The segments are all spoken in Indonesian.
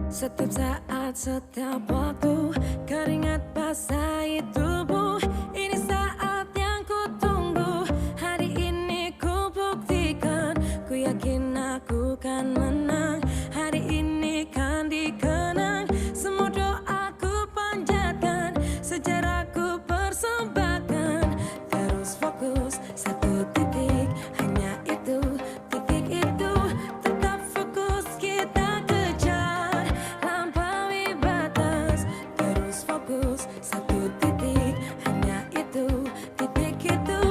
Setiap saat, setiap waktu, keringat basahi tubuh. Ini saat yang ku tunggu. Hari ini ku buktikan, ku yakin aku kan menang. Hari ini kan dikenang, semua doaku panjatkan, sejarahku persembahkan. Terus fokus, satu titik, hanya itu, titik itu. Tetap fokus, kita kejar, lampaui batas. Terus fokus, satu titik, hanya itu, titik itu.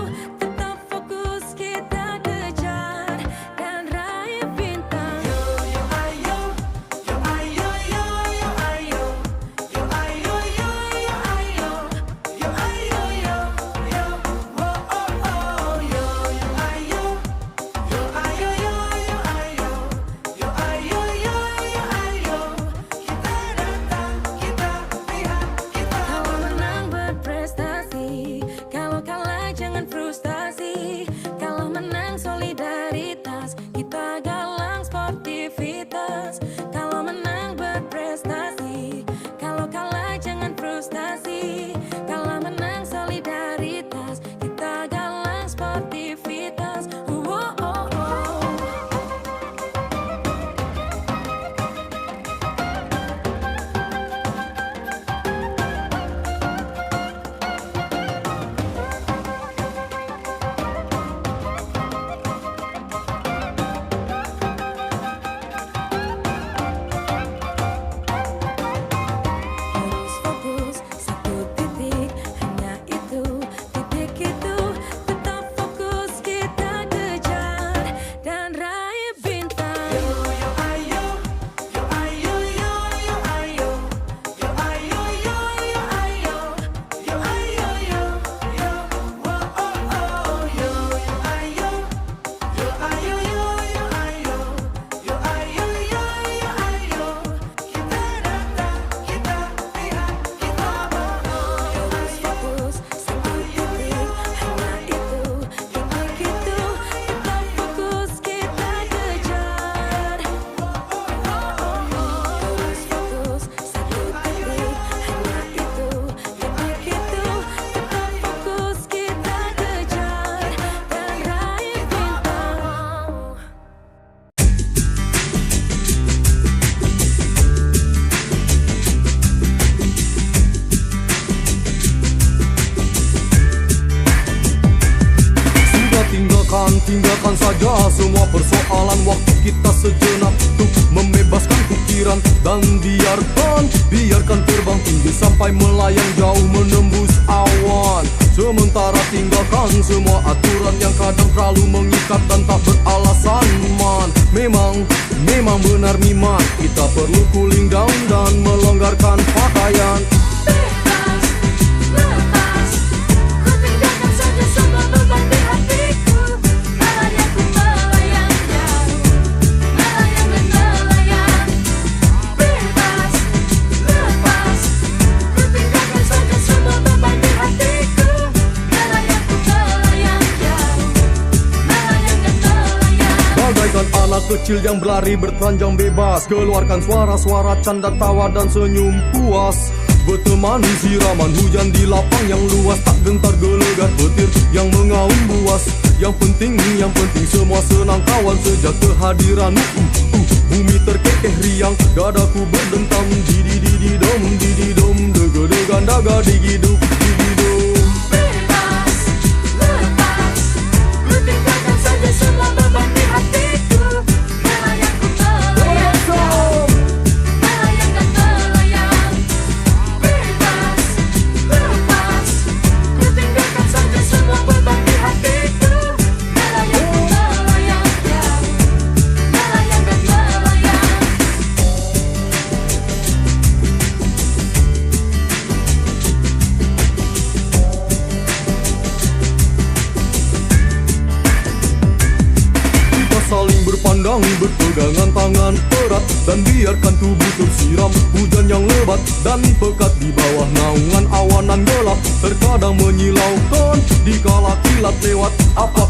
Tetap fokus, kita kejar, dan raih bintang. Yo yo ayo, yo ayo yo yo ayo, yo ayo yo yo ayo, yo ayo yo yo, oh oh oh. Yo yo ayo, yo ayo yo yo ayo, yo ayo yo yo ayo. Kita datang, kita lihat, kita. Kalau menang berprestasi, kalau kalah jangan frustasi. Kalau menang solidaritas, kita galang sportivitas. Kalau menang berprestasi, kalau kalah jangan frustasi. Kalau menang solidaritas, kita galang sportivitas. Oh, oh, oh. Terus fokus, satu titik, hanya itu, titik itu. Tetap fokus, kita kejar, dan raih bintang. Yo yo ayo, yo ayo yo yo ayo, yo ayo yo yo ayo, yo ayo yo yo, oh oh oh. Yo yo ayo, yo ayo yo yo ayo, yo ayo yo yo ayo. Kita datang, kita lihat, kita bohong. Terus fokus, satu titik, hanya itu, titik itu. Tetap fokus, kita kejar. Terus fokus, satu titik, hanya itu, titik itu. Tetap fokus, kita kejar, dan raih bintang. Sudah tinggalkan saja semua persoalan. Waktu kita sejenak untuk membebaskan pikiran, dan biarkan terbang tinggi sampai melayang jauh menembus awan. Sementara tinggalkan semua aturan yang kadang terlalu mengikat dan tak beralasan, man. Memang benar miman, kita perlu cooling down dan melonggarkan pakaian. Bebas, lepas, ku tinggalkan saja semua beban di hatiku. Melayang ku melayang jauh, melayang dan melayang. Bebas, lepas, ku tinggalkan saja semua beban di hatiku. Melayang ku melayang jauh, melayang dan melayang. Bagaikan anak kecil yang berlari bertelanjang bebas, keluarkan suara-suara canda tawa dan senyum puas. Bertemani siraman hujan di lapang yang luas, tak gentar gelegar petir yang mengaum buas. Yang penting semua senang kawan sejak kehadiranmu. Bumi terkekeh riang, dadaku berdentam. Didi-didi-dom, dega-degan daga digiduk, digidum. Bebas, lepas, ku tinggalkan saja semua beban di hatiku. Melayang ku melayang jauh, melayang dan melayang. Bebas, lepas, ku tinggalkan saja semua beban di hatiku. Melayang ku melayang jauh, melayang dan melayang. Kita saling berpandang, berpegangan tangan erat, dan biarkan tubuh tersiram hujan yang lebat dan pekat di bawah naungan awanan gelap. Terkadang menyilaukan dikala kilat lewat. Apa